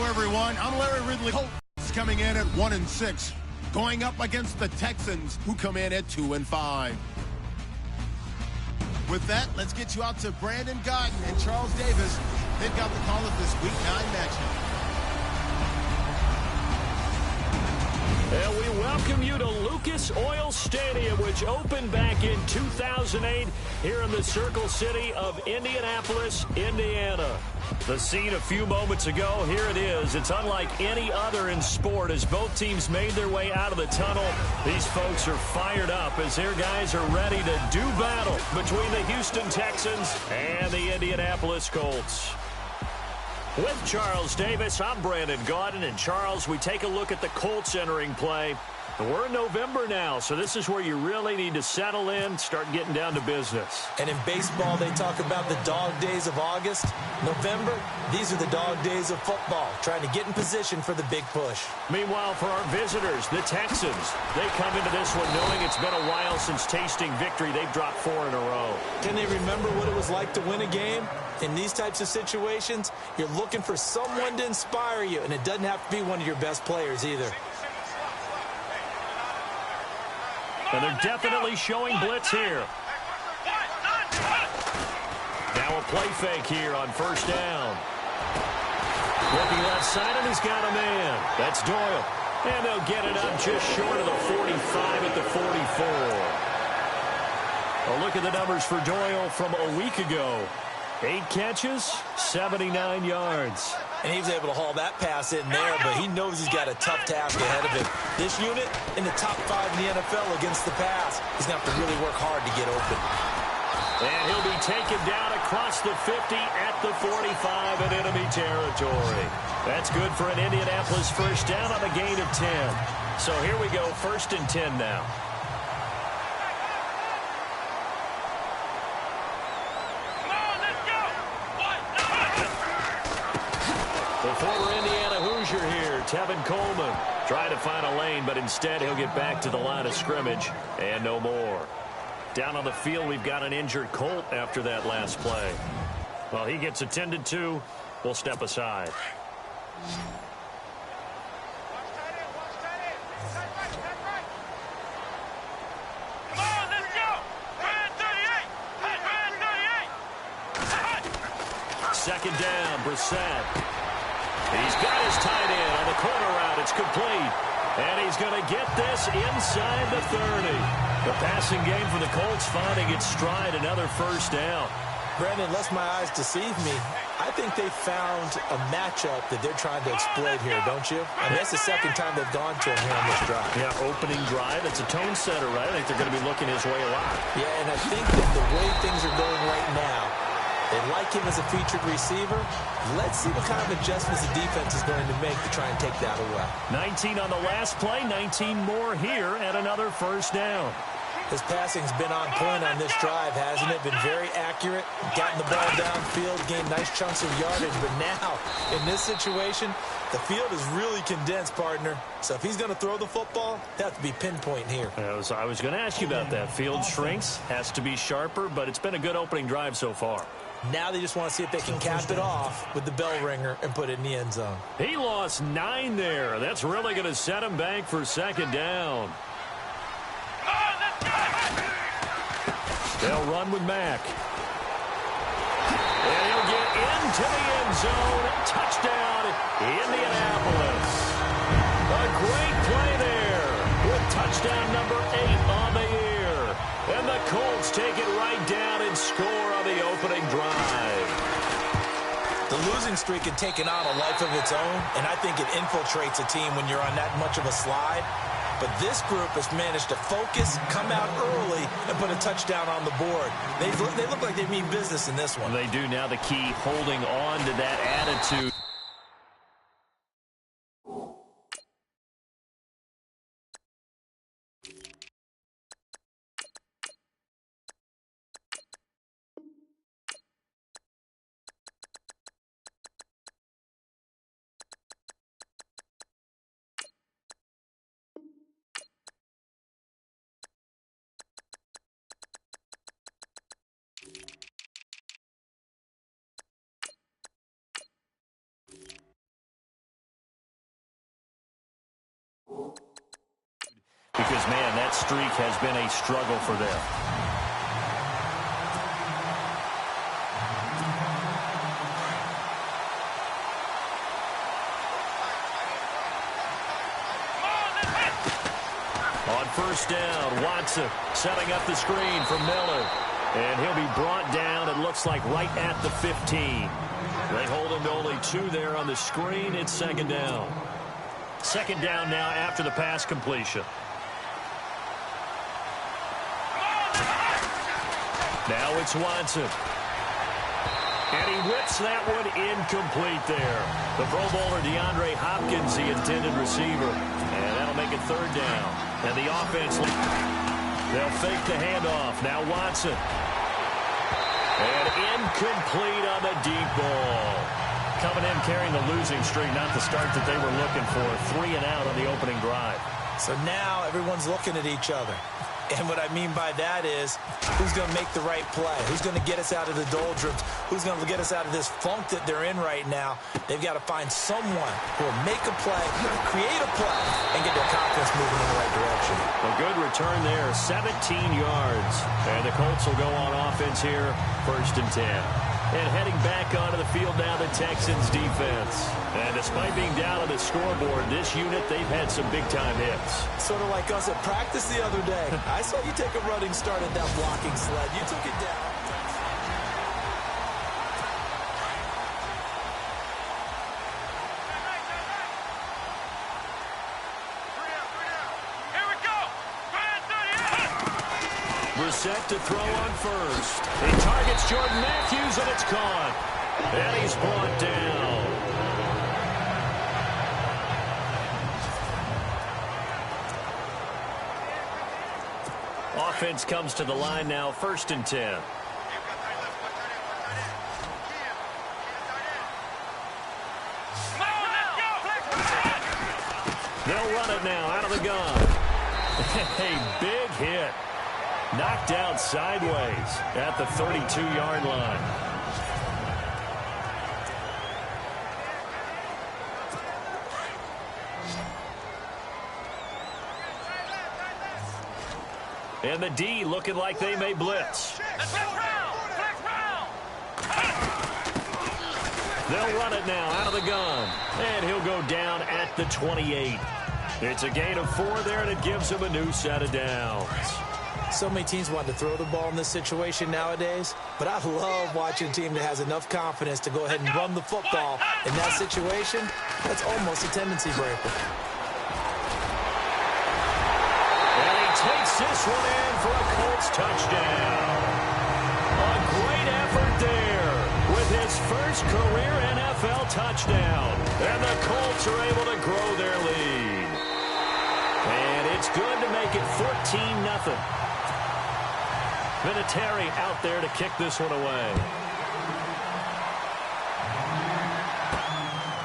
Everyone, I'm Larry Ridley. Colts coming in at 1-6, going up against the Texans, who come in at 2-5. With that, let's get you out to Brandon Godden and Charles Davis. They've got the call of this Week 9 matchup. And we welcome you to Lucas Oil Stadium, which opened back in 2008 here in the Circle City of Indianapolis, Indiana. The scene a few moments ago, here it is. It's unlike any other in sport as both teams made their way out of the tunnel. These folks are fired up as their guys are ready to do battle between the Houston Texans and the Indianapolis Colts. With Charles Davis, I'm Brandon Gaudin. And Charles, we take a look at the Colts entering play. We're in November now, so this is where you really need to settle in, start getting down to business. And in baseball, they talk about the dog days of August. November, these are the dog days of football, trying to get in position for the big push. Meanwhile, for our visitors, the Texans, they come into this one knowing it's been a while since tasting victory. They've dropped 4 in a row. Can they remember what it was like to win a game? In these types of situations, you're looking for someone to inspire you, and it doesn't have to be one of your best players either. And they're definitely showing blitz here. Now a play fake here on first down. Looking left side, and he's got a man. That's Doyle. And they'll get it up just short of the 45 at the 44. A look at the numbers for Doyle from a week ago. 8 catches, 79 yards. And he was able to haul that pass in there, but he knows he's got a tough task ahead of him. This unit in the top 5 in the NFL against the pass. He's going to have to really work hard to get open. And he'll be taken down across the 50 at the 45 in enemy territory. That's good for an Indianapolis first down on a gain of 10. So here we go, 1st and 10 now. The former Indiana Hoosier here, Tevin Coleman, trying to find a lane, but instead he'll get back to the line of scrimmage and no more. Down on the field, we've got an injured Colt after that last play. Well, he gets attended to. We'll step aside. Second down, Brissett. He's got his tight end on the corner route. It's complete. And he's going to get this inside the 30. The passing game for the Colts finding its stride, another first down. Brandon, lest my eyes deceive me, I think they found a matchup that they're trying to exploit here, don't you? I mean, that's the second time they've gone to him here on this drive. Yeah, opening drive. It's a tone setter, right? I think they're going to be looking his way a lot. Yeah, and I think that the way things are going right now, they like him as a featured receiver. Let's see what kind of adjustments the defense is going to make to try and take that away. 19 on the last play, 19 more here at another first down. His passing's been on point on this drive, hasn't it? Been very accurate, gotten the ball downfield, gained nice chunks of yardage. But now, in this situation, the field is really condensed, partner. So if he's going to throw the football, they have to be pinpoint here. I was going to ask you about that. Field shrinks, has to be sharper, but it's been a good opening drive so far. Now they just want to see if they can cap it off with the bell ringer and put it in the end zone. He lost 9 there. That's really going to set him back for second down. They'll run with Mack. And he'll get into the end zone. Touchdown, Indianapolis. A great play there with touchdown number 8 on the year. And the Colts take it right down and score on the opening drive. The losing streak had taken on a life of its own, and I think it infiltrates a team when you're on that much of a slide. But this group has managed to focus, come out early, and put a touchdown on the board. They look like they mean business in this one. They do. Now the key, holding on to that attitude. because, man, that streak has been a struggle for them. On first down, Watson setting up the screen for Miller. And he'll be brought down, it looks like, right at the 15. They hold him to only 2 there on the screen. It's second down. Second down now after the pass completion. Now it's Watson. And he whips that one incomplete there. The Pro Bowler DeAndre Hopkins, the intended receiver. And that'll make it third down. And the offense, they'll fake the handoff. Now Watson. And incomplete on the deep ball. Coming in carrying the losing streak, not the start that they were looking for. 3 and out on the opening drive. So now everyone's looking at each other. And what I mean by that is, who's going to make the right play? Who's going to get us out of the doldrums? Who's going to get us out of this funk that they're in right now? They've got to find someone who will make a play, create a play, and get their confidence moving in the right direction. A good return there, 17 yards. And the Colts will go on offense here, first and 10. And heading back onto the field now, the Texans defense. And despite being down on the scoreboard, this unit, they've had some big-time hits. Sort of like us at practice the other day. I saw you take a running start at that blocking sled. You took it down. Set to throw on first. He targets Jordan Matthews, and it's caught. And he's brought down. Offense comes to the line now, first and 10. They'll run it now out of the gun. A big hit. Knocked down sideways at the 32-yard line. And the D looking like they may blitz. They'll run it now out of the gun. And he'll go down at the 28. It's a gain of 4 there, and it gives him a new set of downs. So many teams want to throw the ball in this situation nowadays, but I love watching a team that has enough confidence to go ahead and run the football. In that situation, that's almost a tendency breaker. And he takes this one in for a Colts touchdown. A great effort there with his first career NFL touchdown. And the Colts are able to grow their lead. And it's good to make it 14-0. Vinatieri out there to kick this one away.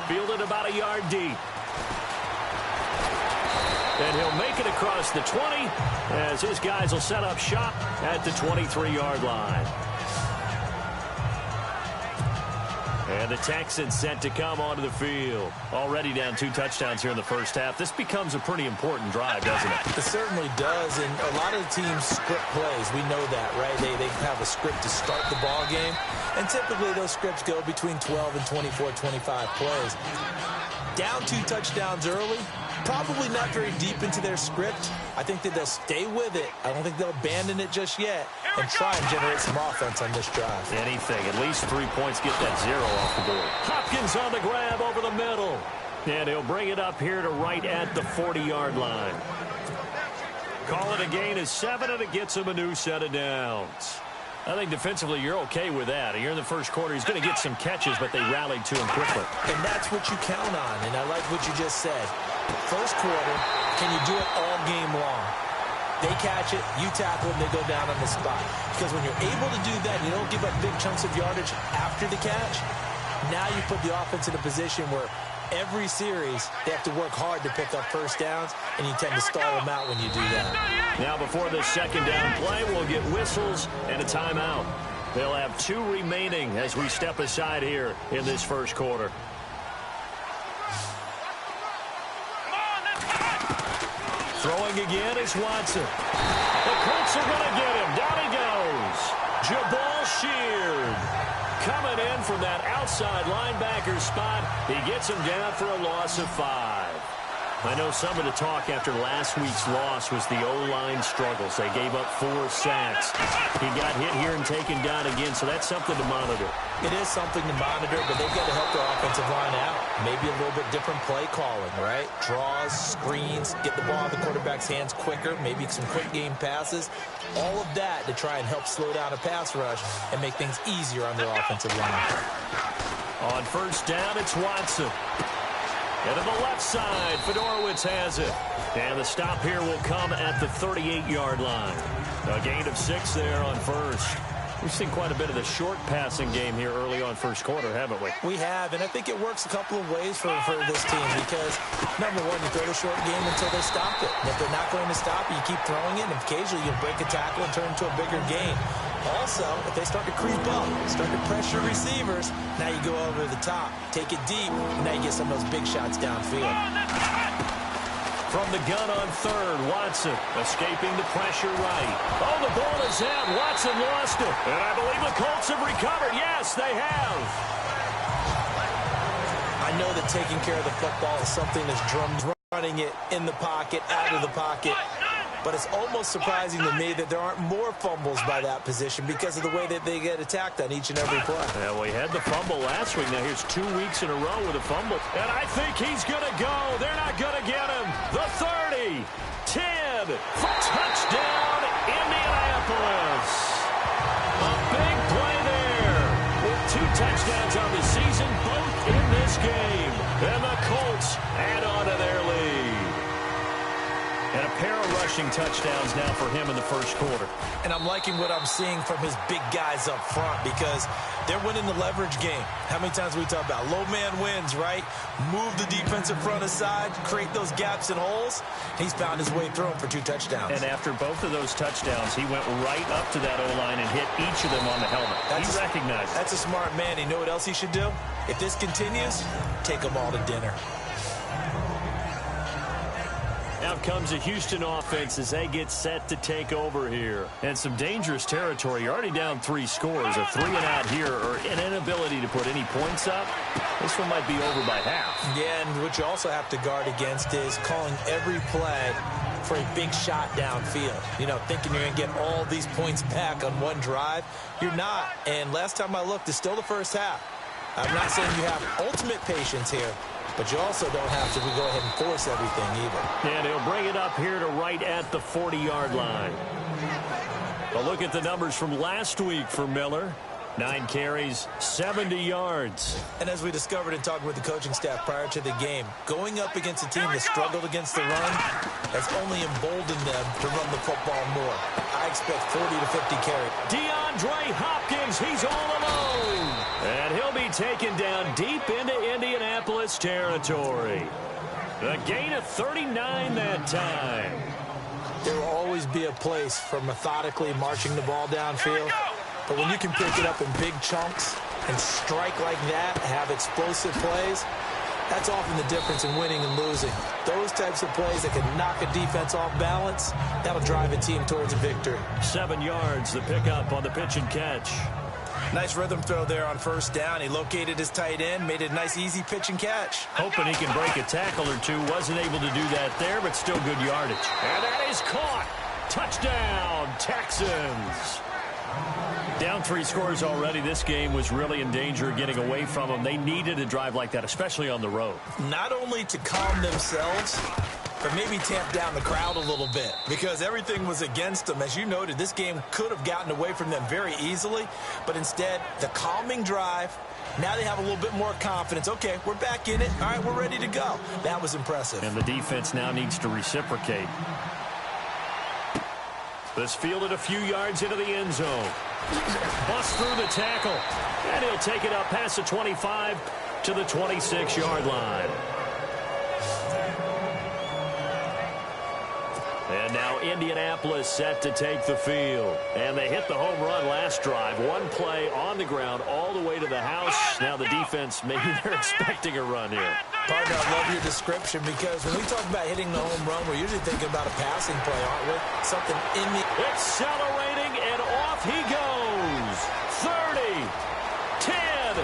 Fielded about a yard deep. And he'll make it across the 20 as his guys will set up shop at the 23-yard line. And the Texans set to come onto the field. Already down 2 touchdowns here in the first half. This becomes a pretty important drive, doesn't it? It certainly does, and a lot of the teams script plays. We know that, right? They have a script to start the ball game, and typically those scripts go between 12 and 24, 25 plays. Down 2 touchdowns early, probably not very deep into their script. I think that they'll stay with it. I don't think they'll abandon it just yet and try and generate some offense on this drive. Anything. At least 3 points, get that 0 off the board. Hopkins on the grab over the middle. And he'll bring it up here to right at the 40-yard line. Call it a gain of 7, and it gets him a new set of downs. I think defensively you're okay with that. Here in the first quarter, he's going to get some catches, but they rallied to him quickly. And that's what you count on, and I like what you just said. First quarter, can you do it all game long? They catch it, you tackle them, they go down on the spot. Because when you're able to do that, you don't give up big chunks of yardage after the catch, now you put the offense in a position where every series they have to work hard to pick up first downs, and you tend to stall them out when you do that. Now before this second down play, we'll get whistles and a timeout. They'll have 2 remaining as we step aside here in this first quarter. Throwing again is Watson. The Colts are going to get him. Down he goes. Jabal Sheard coming in from that outside linebacker spot. He gets him down for a loss of 5. I know some of the talk after last week's loss was the O-line struggles. They gave up 4 sacks. He got hit here and taken down again, so that's something to monitor. It is something to monitor, but they've got to help their offensive line out. Maybe a little bit different play calling, right? Draws, screens, get the ball in the quarterback's hands quicker, maybe some quick game passes. All of that to try and help slow down a pass rush and make things easier on their offensive line. On first down, it's Watson. And to the left side, Fedorowicz has it. And the stop here will come at the 38-yard line. A gain of 6 there on first. We've seen quite a bit of the short passing game here early on first quarter, haven't we? We have, and I think it works a couple of ways for this team because, number one, you throw the short game until they stop it. And if they're not going to stop it, you keep throwing it, and occasionally you'll break a tackle and turn into a bigger game. Also, if they start to creep up, start to pressure receivers, now you go over the top, take it deep, and now you get some of those big shots downfield. From the gun on third, Watson escaping the pressure right. Oh, the ball is out. Watson lost it. And I believe the Colts have recovered. Yes, they have. I know that taking care of the football is something that's drummed, running it in the pocket, out of the pocket. But it's almost surprising to me that there aren't more fumbles by that position because of the way that they get attacked on each and every play. Yeah, we had the fumble last week. Now here's 2 weeks in a row with a fumble. And I think he's going to go. They're not going to get him. The 30, 10, touchdown, Indianapolis. A big play there with 2 touchdowns on the season, both in this game. And the Colts add on to their lead. And a pair of rushing touchdowns now for him in the first quarter. And I'm liking what I'm seeing from his big guys up front because they're winning the leverage game. How many times we talk about low man wins, right? Move the defensive front aside, create those gaps and holes. He's found his way through them for 2 touchdowns. And after both of those touchdowns, he went right up to that O-line and hit each of them on the helmet. He recognized it. That's a smart man. You know what else he should do? If this continues, take them all to dinner. Out comes the Houston offense as they get set to take over here. And some dangerous territory. You're already down 3 scores. A 3-and-out here or an inability to put any points up. This one might be over by half. Yeah, and what you also have to guard against is calling every play for a big shot downfield. You know, thinking you're going to get all these points back on one drive. You're not. And last time I looked, it's still the first half. I'm not saying you have ultimate patience here, but you also don't have to go ahead and force everything either. And he'll bring it up here to right at the 40-yard line. A look at the numbers from last week for Miller. 9 carries, 70 yards. And as we discovered in talking with the coaching staff prior to the game, going up against a team that struggled against the run has only emboldened them to run the football more. I expect 40 to 50 carries. DeAndre Hopkins, he's all alone. And he'll be taken down deep into Indianapolis territory. A gain of 39 that time. There will always be a place for methodically marching the ball downfield. But when you can pick it up in big chunks and strike like that, have explosive plays, that's often the difference in winning and losing. Those types of plays that can knock a defense off balance, that'll drive a team towards a victory. 7 yards, the pickup on the pitch and catch. Nice rhythm throw there on first down. He located his tight end, made it a nice easy pitch and catch. Hoping he can break a tackle or two. Wasn't able to do that there, but still good yardage. And that is caught. Touchdown, Texans. Down 3 scores already. This game was really in danger of getting away from them. They needed a drive like that, especially on the road. Not only to calm themselves, but maybe tamp down the crowd a little bit because everything was against them. As you noted, this game could have gotten away from them very easily, but instead, the calming drive, now they have a little bit more confidence. Okay, we're back in it. All right, we're ready to go. That was impressive. And the defense now needs to reciprocate. This fielded a few yards into the end zone. Bust through the tackle. And he'll take it up past the 25 to the 26-yard line. And now Indianapolis set to take the field. And they hit the home run last drive. One play on the ground all the way to the house. Now the defense, maybe they're expecting a run here. Partner, I love your description because when we talk about hitting the home run, we're usually thinking about a passing play, aren't we? Something in the... Accelerating, and off he goes. 30, 10,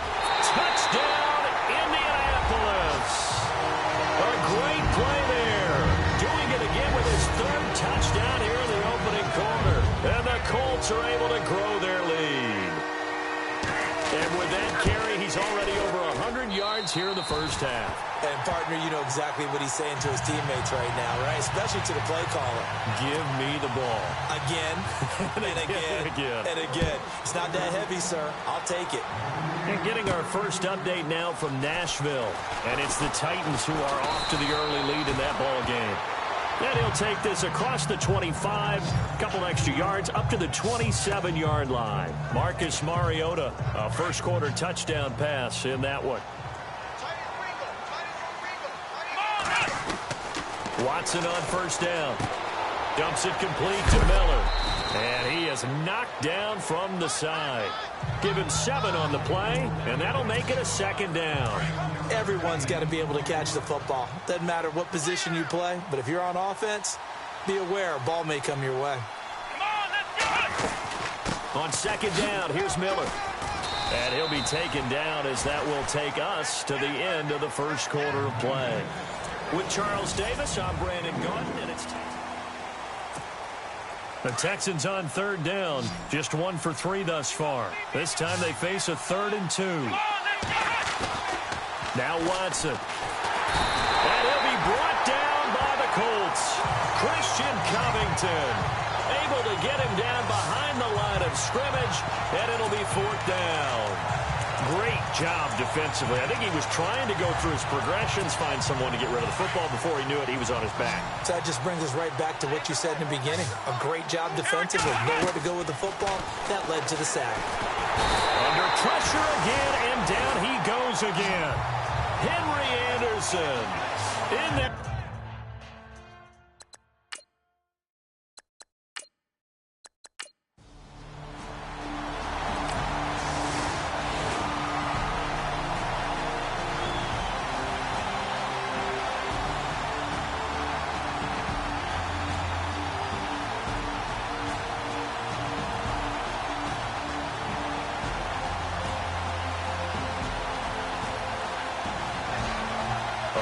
touchdown, Indianapolis. A great play there. Doing it again with his third touchdown here in the opening quarter. And the Colts are able to grow their lead. And with that carry, he's already over 100 yards here in the first half. And, partner, you know exactly what he's saying to his teammates right now, right? Especially to the play caller. Give me the ball. Again, and again, and again. It's not that heavy, sir. I'll take it. And getting our first update now from Nashville. And it's the Titans who are off to the early lead in that ball game. And he'll take this across the 25, a couple extra yards, up to the 27-yard line. Marcus Mariota, a first-quarter touchdown pass in that one. Watson on first down. Dumps it complete to Miller. And he is knocked down from the side. Give him 7 on the play, and that'll make it a second down. Everyone's got to be able to catch the football. Doesn't matter what position you play, but if you're on offense, be aware a ball may come your way. On second down, here's Miller. And he'll be taken down as that will take us to the end of the first quarter of play. With Charles Davis, I'm Brandon Gaudin, and it's the Texans on third down. Just 1 for 3 thus far. This time they face a 3rd and 2. Now Watson. And he'll be brought down by the Colts. Christian Covington able to get him down behind the line of scrimmage, and it'll be 4th down. Great job defensively. I think he was trying to go through his progressions, find someone to get rid of the football. Before he knew it, he was on his back. So that just brings us right back to what you said in the beginning. A great job defensively. Nowhere to go with the football. That led to the sack. Under pressure again, and down he goes again. Henry Anderson in there.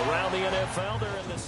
Around the NFL, they're in the